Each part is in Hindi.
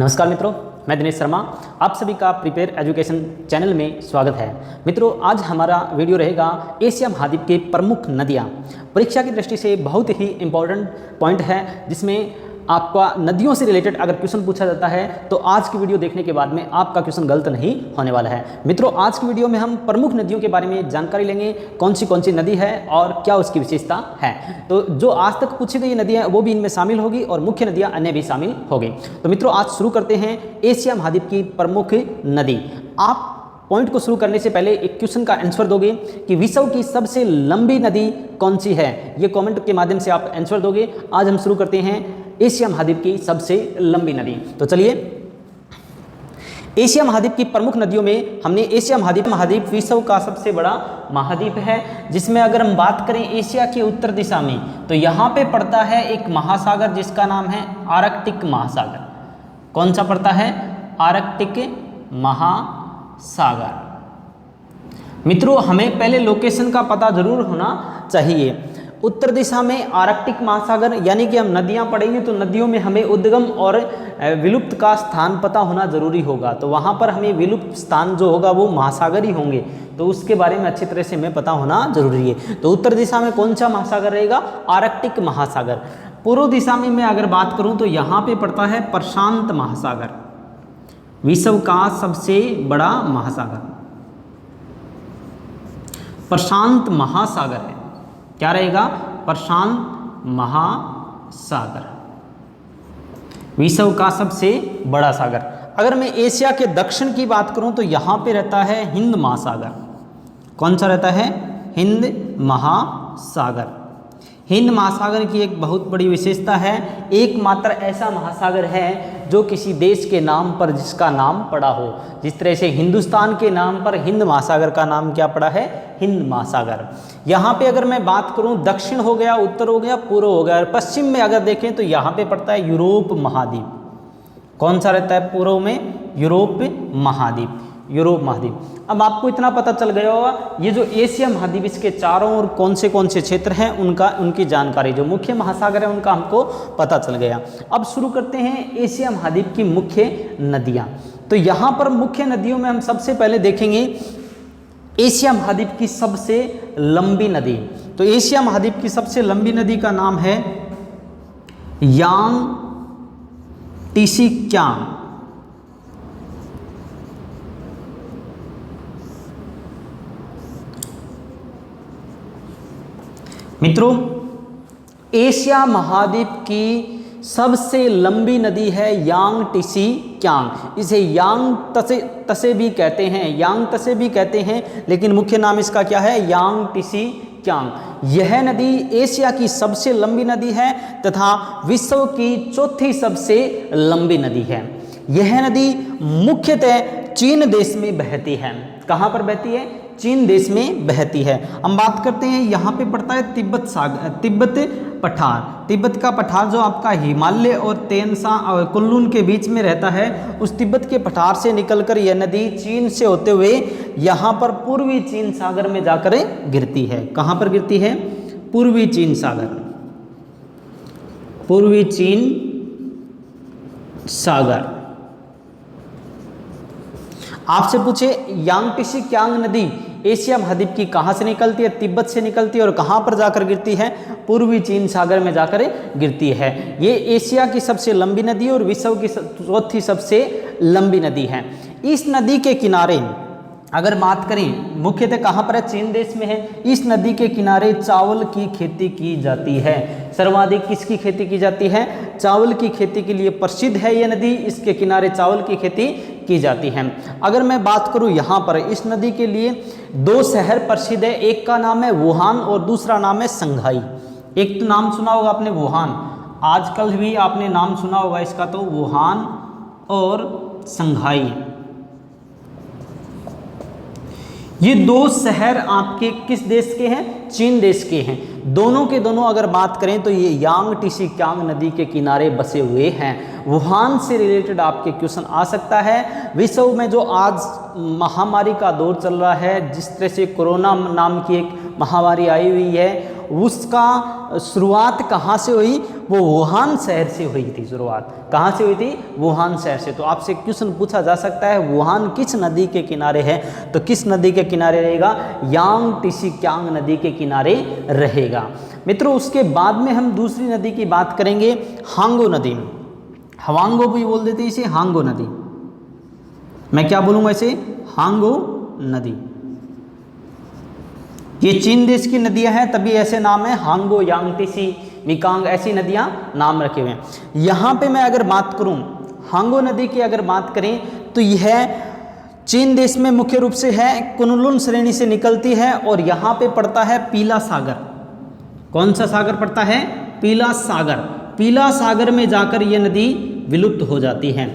नमस्कार मित्रों, मैं दिनेश शर्मा। आप सभी का प्रिपेयर एजुकेशन चैनल में स्वागत है। मित्रों, आज हमारा वीडियो रहेगा एशिया महाद्वीप के प्रमुख नदियाँ। परीक्षा की दृष्टि से बहुत ही इम्पोर्टेंट पॉइंट है, जिसमें आपका नदियों से रिलेटेड अगर क्वेश्चन पूछा जाता है तो आज की वीडियो देखने के बाद में आपका क्वेश्चन गलत नहीं होने वाला है। मित्रों, आज की वीडियो में हम प्रमुख नदियों के बारे में जानकारी लेंगे, कौन सी नदी है और क्या उसकी विशेषता है। तो जो आज तक पूछी गई नदियाँ वो भी इनमें शामिल होगी और मुख्य नदियाँ अन्य भी शामिल होगी। तो मित्रों, आज शुरू करते हैं एशिया महाद्वीप की प्रमुख नदी। आप पॉइंट को शुरू करने से पहले एक क्वेश्चन का आंसर दोगे कि विश्व की सबसे लंबी नदी कौन सी है। ये कमेंट के माध्यम से आप आंसर दोगे। आज हम शुरू करते हैं एशिया महाद्वीप की सबसे लंबी नदी। तो चलिए, एशिया महाद्वीप की प्रमुख नदियों में हमने एशिया महाद्वीप विश्व का सबसे बड़ा महाद्वीप है, जिसमें अगर हम बात करें एशिया के उत्तर दिशा में तो यहाँ पे पड़ता है एक महासागर जिसका नाम है आर्कटिक महासागर। कौन सा पड़ता है? आर्कटिक महासागर। मित्रों, हमें पहले लोकेशन का पता जरूर होना चाहिए। उत्तर दिशा में आर्कटिक महासागर, यानी कि हम नदियां पढ़ेंगे तो नदियों में हमें उद्गम और विलुप्त का स्थान पता होना जरूरी होगा। तो वहां पर हमें विलुप्त स्थान जो होगा वो महासागर ही होंगे, तो उसके बारे में अच्छी तरह से हमें पता होना जरूरी है। तो उत्तर दिशा में कौन सा महासागर रहेगा? आर्कटिक महासागर। पूर्व दिशा में मैं अगर बात करूं तो यहाँ पे पड़ता है प्रशांत महासागर, विश्व का सबसे बड़ा महासागर प्रशांत महासागर है। क्या रहेगा? प्रशांत महासागर, विश्व का सबसे बड़ा सागर। अगर मैं एशिया के दक्षिण की बात करूं तो यहां पे रहता है हिंद महासागर। कौन सा रहता है? हिंद महासागर। हिंद महासागर की एक बहुत बड़ी विशेषता है, एकमात्र ऐसा महासागर है जो किसी देश के नाम पर जिसका नाम पड़ा हो। जिस तरह से हिंदुस्तान के नाम पर हिंद महासागर का नाम क्या पड़ा है? हिंद महासागर। यहाँ पे अगर मैं बात करूँ, दक्षिण हो गया, उत्तर हो गया, पूर्व हो गया, और पश्चिम में अगर देखें तो यहाँ पे पड़ता है यूरोप महाद्वीप। कौन सा रहता है पूर्व में? यूरोप महाद्वीप। यूरोप महाद्वीप। अब आपको इतना पता चल गया होगा, ये जो एशिया महाद्वीप इसके चारों ओर कौन से क्षेत्र हैं उनकी जानकारी, जो मुख्य महासागर है उनका हमको पता चल गया। अब शुरू करते हैं एशिया महाद्वीप की मुख्य नदियाँ। तो यहाँ पर मुख्य नदियों में हम सबसे पहले देखेंगे एशिया महाद्वीप की सबसे लंबी नदी। तो एशिया महाद्वीप की सबसे लंबी नदी का नाम है यांग टीसी क्यांग। मित्रों, एशिया महाद्वीप की सबसे लंबी नदी है यांग टीसी क्यांग। इसे यांग तसे भी कहते हैं, यांग तसे भी कहते हैं, लेकिन मुख्य नाम इसका क्या है? यांग टीसी क्यांग। यह नदी एशिया की सबसे लंबी नदी है तथा विश्व की चौथी सबसे लंबी नदी है। यह नदी मुख्यतः चीन देश में बहती है। कहाँ पर बहती है? चीन देश में बहती है। हम बात करते हैं, यहाँ पे पड़ता है तिब्बत पठार। तिब्बत का पठार जो आपका हिमालय और तेनसा और कुनलुन के बीच में रहता है, उस तिब्बत के पठार से निकलकर यह नदी चीन से होते हुए यहाँ पर पूर्वी चीन सागर में जाकर गिरती है। कहाँ पर गिरती है? पूर्वी चीन सागर, पूर्वी चीन सागर। आपसे पूछे यांग टीसी क्यांग नदी एशिया महाद्वीप की कहाँ से निकलती है? तिब्बत से निकलती है। और कहाँ पर जाकर गिरती है? पूर्वी चीन सागर में जाकर गिरती है। ये एशिया की सबसे लंबी नदी और विश्व की चौथी सबसे लंबी नदी है। इस नदी के किनारे अगर बात करें, मुख्यतः कहाँ पर है? चीन देश में है। इस नदी के किनारे चावल की खेती की जाती है। सर्वाधिक किसकी खेती की जाती है? चावल की खेती के लिए प्रसिद्ध है ये नदी। इसके किनारे चावल की खेती की जाती है। अगर मैं बात करूं यहाँ पर, इस नदी के लिए दो शहर प्रसिद्ध है। एक का नाम है वुहान और दूसरा नाम है शंघाई। एक तो नाम सुना होगा आपने वुहान, आजकल भी आपने नाम सुना होगा इसका, तो वुहान और शंघाई, ये दो शहर आपके किस देश के हैं? चीन देश के हैं। दोनों के दोनों अगर बात करें तो ये यांग टीसी क्यांग नदी के किनारे बसे हुए हैं। वुहान से रिलेटेड आपके क्वेश्चन आ सकता है। विश्व में जो आज महामारी का दौर चल रहा है, जिस तरह से कोरोना नाम की एक महामारी आई हुई है, उसका शुरुआत कहाँ से हुई? वो वुहान शहर से हुई थी। शुरुआत कहाँ से हुई थी? वुहान शहर से। तो आपसे क्वेश्चन पूछा जा सकता है वुहान किस नदी के किनारे है? तो किस नदी के किनारे रहेगा? यांग टिसी क्यांग नदी के किनारे रहेगा। मित्रों उसके बाद में हम दूसरी नदी की बात करेंगे, हांगो नदी। हवांगो भी बोल देते हैं इसे, हांगो नदी। मैं क्या बोलूँगा इसे? हांगो नदी। ये चीन देश की नदियां हैं, तभी ऐसे नाम है, हांगो, यांगटीसी, मिकांग, ऐसी नदियां नाम रखे हुए हैं। यहाँ पे मैं अगर बात करूँ हांगो नदी की, अगर बात करें तो यह चीन देश में मुख्य रूप से है, कुनलुन श्रेणी से निकलती है और यहाँ पे पड़ता है पीला सागर। कौन सा सागर पड़ता है? पीला सागर। पीला सागर में जाकर ये नदी विलुप्त हो जाती है।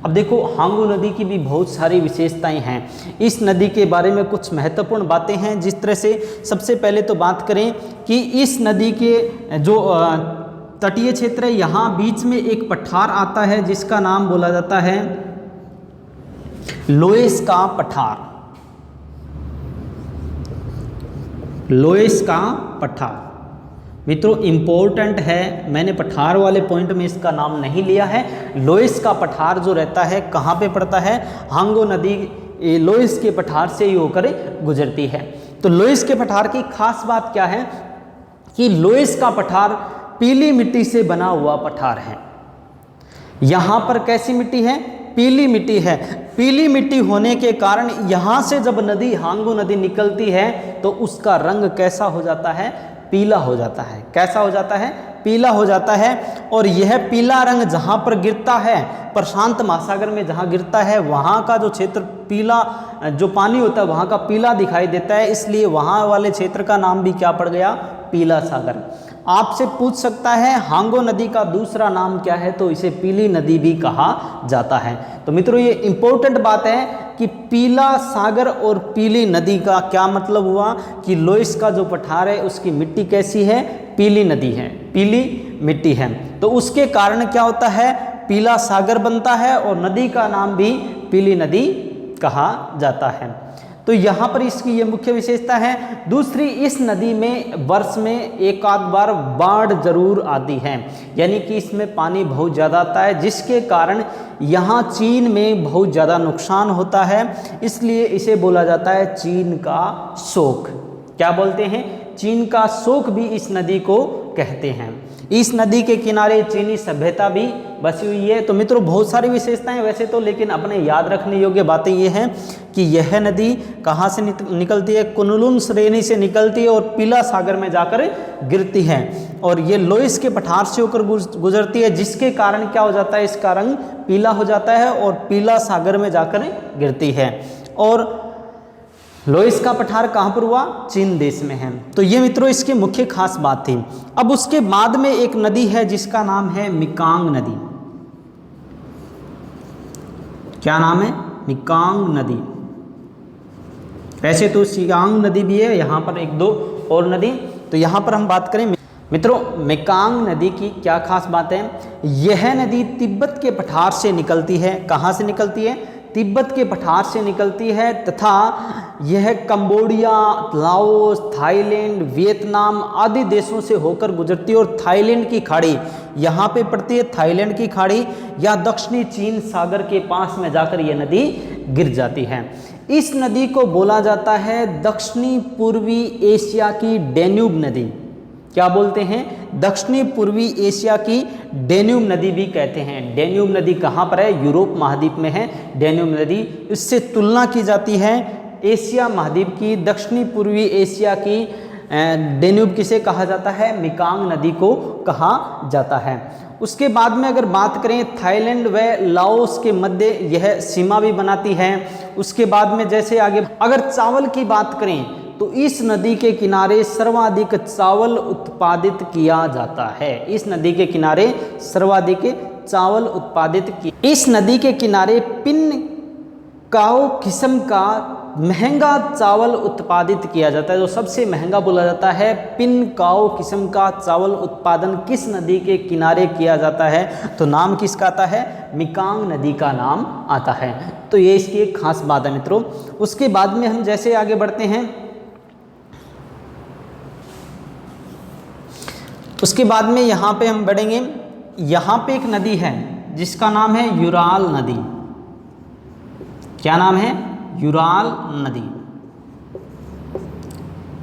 अब देखो हांगो नदी की भी बहुत सारी विशेषताएं हैं। इस नदी के बारे में कुछ महत्वपूर्ण बातें हैं। जिस तरह से सबसे पहले तो बात करें कि इस नदी के जो तटीय क्षेत्र है, यहाँ बीच में एक पठार आता है जिसका नाम बोला जाता है लोएस का पठार। लोएस का पठार मित्रों इम्पोर्टेंट है, मैंने पठार वाले पॉइंट में इसका नाम नहीं लिया है। लोएस का पठार जो रहता है कहाँ पे पड़ता है? हांगो नदी लोएस के पठार से ही होकर गुजरती है। तो लोएस के पठार की खास बात क्या है कि लोएस का पठार पीली मिट्टी से बना हुआ पठार है। यहाँ पर कैसी मिट्टी है? पीली मिट्टी है। पीली मिट्टी होने के कारण यहाँ से जब नदी हांगो नदी निकलती है तो उसका रंग कैसा हो जाता है? पीला हो जाता है। कैसा हो जाता है? पीला हो जाता है। और यह पीला रंग जहाँ पर गिरता है, प्रशांत महासागर में जहाँ गिरता है, वहाँ का जो क्षेत्र पीला जो पानी होता है वहाँ का पीला दिखाई देता है, इसलिए वहाँ वाले क्षेत्र का नाम भी क्या पड़ गया? पीला सागर। आपसे पूछ सकता है हांगो नदी का दूसरा नाम क्या है? तो इसे पीली नदी भी कहा जाता है। तो मित्रों ये इंपॉर्टेंट बात है कि पीला सागर और पीली नदी का क्या मतलब हुआ कि लोएस का जो पठार है उसकी मिट्टी कैसी है? पीली नदी है, पीली मिट्टी है। तो उसके कारण क्या होता है? पीला सागर बनता है और नदी का नाम भी पीली नदी कहा जाता है। तो यहाँ पर इसकी ये मुख्य विशेषता है। दूसरी, इस नदी में वर्ष में एक आध बार बाढ़ जरूर आती है, यानी कि इसमें पानी बहुत ज़्यादा आता है, जिसके कारण यहाँ चीन में बहुत ज़्यादा नुकसान होता है। इसलिए इसे बोला जाता है चीन का शोक। क्या बोलते हैं? चीन का शोक भी इस नदी को कहते हैं। इस नदी के किनारे चीनी सभ्यता भी बसी हुई है। तो मित्रों बहुत सारी विशेषताएं वैसे तो, लेकिन अपने याद रखने योग्य बातें ये हैं कि यह नदी कहाँ से निकलती है? कुनलुन श्रेणी से निकलती है और पीला सागर में जाकर गिरती है और ये लोएस के पठार से होकर गुजरती है, जिसके कारण क्या हो जाता है? इसका रंग पीला हो जाता है और पीला सागर में जाकर गिरती है। और लोएस का पठार कहाँ पर हुआ? चीन देश में है। तो ये मित्रों इसकी मुख्य खास बात थी। अब उसके बाद में एक नदी है जिसका नाम है मिकांग नदी। क्या नाम है? मिकांग नदी। वैसे तो सियांग नदी भी है, यहाँ पर एक दो और नदी। तो यहाँ पर हम बात करें मित्रों मिकांग नदी की क्या खास बात है? यह नदी तिब्बत के पठार से निकलती है। कहाँ से निकलती है? तिब्बत के पठार से निकलती है तथा यह कंबोडिया, लाओस, थाईलैंड, वियतनाम आदि देशों से होकर गुजरती है और थाईलैंड की खाड़ी यहाँ पे पड़ती है। थाईलैंड की खाड़ी या दक्षिणी चीन सागर के पास में जाकर यह नदी गिर जाती है। इस नदी को बोला जाता है दक्षिणी पूर्वी एशिया की डेन्यूब नदी। क्या बोलते हैं? दक्षिणी पूर्वी एशिया की डेन्यूब नदी भी कहते हैं। डेन्यूब नदी कहाँ पर है? यूरोप महाद्वीप में है डेन्यूब नदी। इससे तुलना की जाती है एशिया महाद्वीप की। दक्षिणी पूर्वी एशिया की डेन्यूब किसे कहा जाता है? मिकांग नदी को कहा जाता है। उसके बाद में अगर बात करें थाईलैंड व लाओस के मध्य यह सीमा भी बनाती है। उसके बाद में जैसे आगे अगर चावल की बात करें तो इस नदी के किनारे सर्वाधिक चावल उत्पादित किया जाता है। इस नदी के किनारे सर्वाधिक चावल उत्पादित किया। इस नदी के किनारे पिन काओ किस्म का महंगा चावल उत्पादित किया जाता है। जो सबसे महंगा बोला जाता है, पिन काओ किस्म का चावल उत्पादन किस नदी के किनारे किया जाता है? तो नाम किसका आता है? मिकांग नदी का नाम आता है। तो ये इसकी एक खास बात है मित्रों। उसके बाद में हम जैसे आगे बढ़ते हैं उसके बाद में यहाँ पे हम बढ़ेंगे, यहाँ पे एक नदी है जिसका नाम है यूराल नदी। क्या नाम है? यूराल नदी।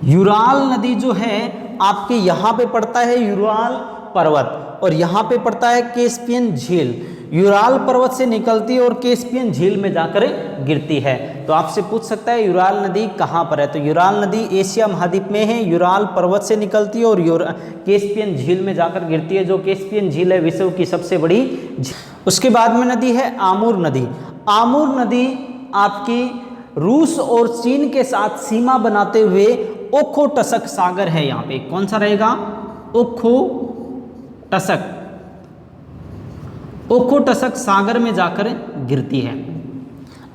यूराल नदी जो है आपके यहाँ पे पड़ता है यूराल पर्वत, और यहाँ पे पड़ता है कैस्पियन झील। यूराल पर्वत से निकलती है और कैस्पियन झील में जाकर गिरती है। तो आपसे पूछ सकता है यूराल नदी कहाँ पर है, तो यूराल नदी एशिया महाद्वीप में है, यूराल पर्वत से निकलती है और कैस्पियन झील में जाकर गिरती है, जो कैस्पियन झील है विश्व की सबसे बड़ी झील। उसके बाद में नदी है आमूर नदी। आमूर नदी आपकी रूस और चीन के साथ सीमा बनाते हुए ओखोटस्क सागर है। यहाँ पे कौन सा रहेगा? ओखोटस्क सागर में जाकर गिरती है।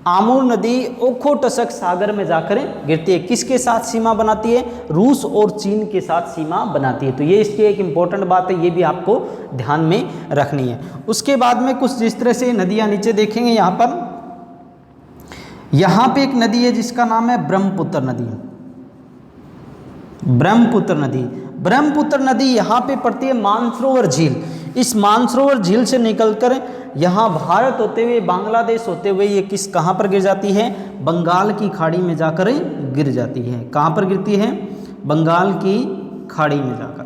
आमूर नदी ओखोटस्क सागर में जाकर गिरती है। किसके साथ सीमा बनाती है? रूस और चीन के साथ सीमा बनाती है। तो ये इसकी एक इम्पोर्टेंट बात है, ये भी आपको ध्यान में रखनी है। उसके बाद में कुछ जिस तरह से नदियाँ नीचे देखेंगे, यहाँ पे एक नदी है जिसका नाम है ब्रह्मपुत्र नदी। ब्रह्मपुत्र नदी यहाँ पे पड़ती है मानसरोवर झील। इस मानसरोवर झील से निकलकर यहाँ भारत होते हुए, बांग्लादेश होते हुए ये कहाँ पर गिर जाती है? बंगाल की खाड़ी में जाकर गिर जाती है। कहाँ पर गिरती है? बंगाल की खाड़ी में जाकर।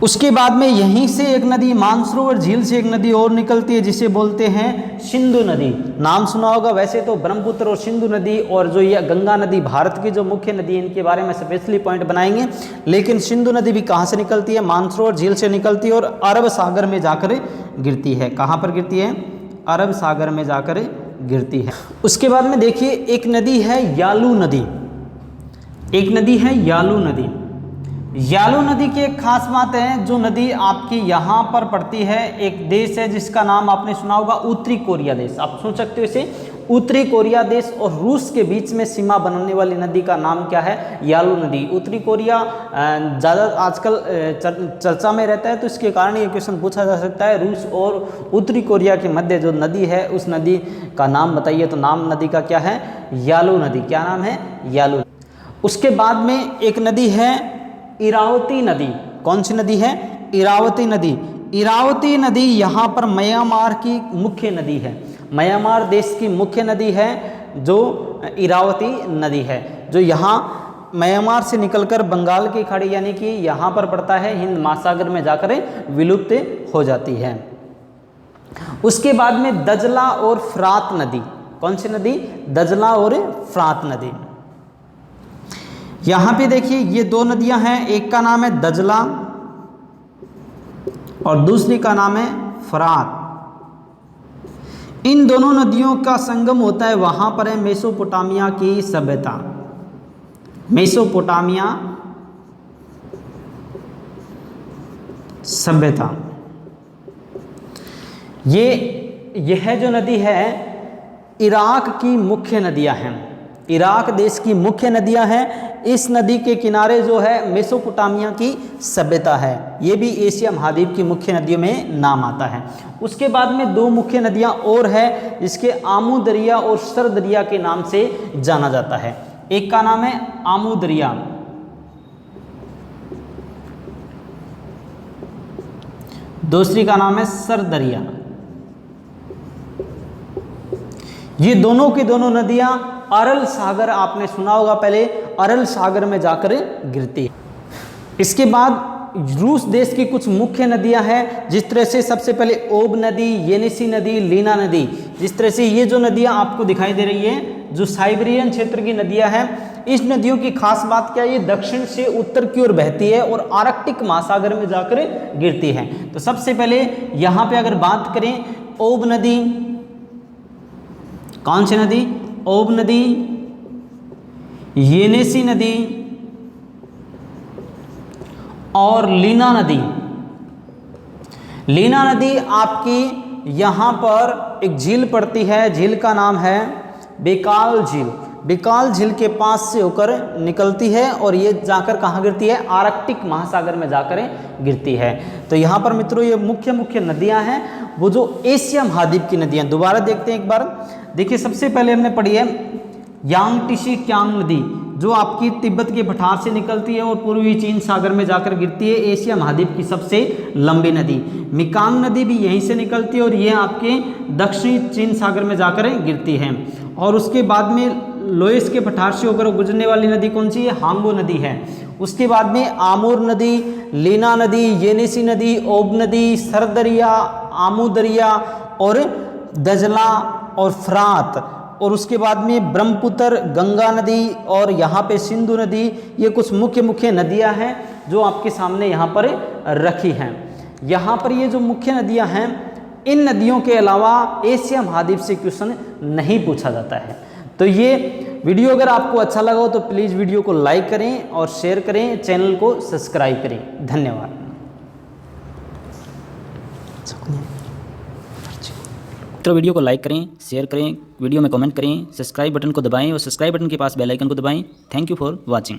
उसके बाद में यहीं से एक नदी, मानसरोवर झील से एक नदी और निकलती है जिसे बोलते हैं सिंधु नदी। नाम सुना होगा। वैसे तो ब्रह्मपुत्र और सिंधु नदी और जो ये गंगा नदी भारत की जो मुख्य नदी है, इनके बारे में स्पेशली पॉइंट बनाएंगे। लेकिन सिंधु नदी भी कहाँ से निकलती है? मानसरोवर झील से निकलती है और अरब सागर में जाकर गिरती है। कहाँ पर गिरती है? अरब सागर में जाकर गिरती है। उसके बाद में देखिए एक नदी है यालू नदी। यालू नदी की एक खास बात है, जो नदी आपकी यहाँ पर पड़ती है, एक देश है जिसका नाम आपने सुना होगा उत्तरी कोरिया देश। आप सोच सकते हो इसे, उत्तरी कोरिया देश और रूस के बीच में सीमा बनाने वाली नदी का नाम क्या है? यालू नदी। उत्तरी कोरिया ज़्यादा आजकल चर्चा में रहता है, तो इसके कारण ये क्वेश्चन पूछा जा सकता है, रूस और उत्तरी कोरिया के मध्य जो नदी है उस नदी का नाम बताइए। तो नाम नदी का क्या है? यालू नदी। क्या नाम है? यालू। उसके बाद में एक नदी है इरावती नदी। कौन सी नदी है? इरावती नदी। इरावती नदी यहाँ पर म्यांमार की मुख्य नदी है। म्यांमार देश की मुख्य नदी है जो इरावती नदी है, जो यहाँ म्यांमार से निकलकर बंगाल की खाड़ी यानी कि यहाँ पर पड़ता है, हिंद महासागर में जाकर विलुप्त हो जाती है। उसके बाद में दजला और फरात नदी। कौन सी नदी? दजला और फरात नदी। यहाँ पे देखिए ये दो नदियां हैं, एक का नाम है दजला और दूसरी का नाम है फरात। इन दोनों नदियों का संगम होता है, वहां पर है मेसोपोटामिया की सभ्यता। मेसोपोटामिया सभ्यता। यह जो नदी है इराक की मुख्य नदियां हैं। इराक देश की मुख्य नदियां हैं। इस नदी के किनारे जो है मेसोपोटामिया की सभ्यता है। ये भी एशिया महाद्वीप की मुख्य नदियों में नाम आता है। उसके बाद में दो मुख्य नदियां और है, जिसके आमू दरिया और सर दरिया के नाम से जाना जाता है। एक का नाम है आमू दरिया, दूसरी का नाम है सर दरिया। ये दोनों की दोनों नदियां अरल सागर, आपने सुना होगा पहले, अरल सागर में जाकर गिरती है। इसके बाद रूस देश की कुछ मुख्य नदियां हैं, जिस तरह से सबसे पहले ओब नदी, येनिसी नदी, लीना नदी। जिस तरह से ये जो नदियां आपको दिखाई दे रही हैं, जो साइबेरियन क्षेत्र की नदियां हैं, इस नदियों की खास बात क्या है? ये दक्षिण से उत्तर की ओर बहती है और आर्कटिक महासागर में जाकर गिरती है। तो सबसे पहले यहाँ पे अगर बात करें ओब नदी, कौन सी नदी? ओब नदी, येनेसी नदी और लीना नदी। लीना नदी आपकी यहाँ पर एक झील पड़ती है, झील का नाम है बेकाल झील। बेकाल झील के पास से होकर निकलती है और ये जाकर कहाँ गिरती है? आर्कटिक महासागर में जाकर गिरती है। तो यहाँ पर मित्रों ये मुख्य मुख्य नदियाँ हैं, वो जो एशिया महाद्वीप की नदियाँ। दोबारा देखते हैं एक बार। देखिए सबसे पहले हमने पढ़ी है यांगटीसी क्यांग नदी, जो आपकी तिब्बत के पठार से निकलती है और पूर्वी चीन सागर में जाकर गिरती है, एशिया महाद्वीप की सबसे लंबी नदी। मिकांग नदी भी यहीं से निकलती है और ये आपके दक्षिणी चीन सागर में जाकर गिरती है। और उसके बाद में लोएस के पठार से होकर गुजरने वाली नदी कौन सी है? हांगो नदी है। उसके बाद में आमूर नदी, लीना नदी, येनिसी नदी, ओब नदी, सरदरिया, आमू दरिया और दजला और फ्रात, और उसके बाद में ब्रह्मपुत्र, गंगा नदी और यहाँ पे सिंधु नदी। ये कुछ मुख्य नदियाँ हैं जो आपके सामने यहाँ पर रखी हैं। यहाँ पर ये जो मुख्य नदियाँ हैं, इन नदियों के अलावा एशिया महाद्वीप से क्वेश्चन नहीं पूछा जाता है। तो ये वीडियो अगर आपको अच्छा लगा हो तो प्लीज़ वीडियो को लाइक करें और शेयर करें, चैनल को सब्सक्राइब करें। धन्यवाद। तो वीडियो को लाइक करें, शेयर करें, वीडियो में कमेंट करें, सब्सक्राइब बटन को दबाएं और सब्सक्राइब बटन के पास बेल आइकन को दबाएं। Thank you for watching.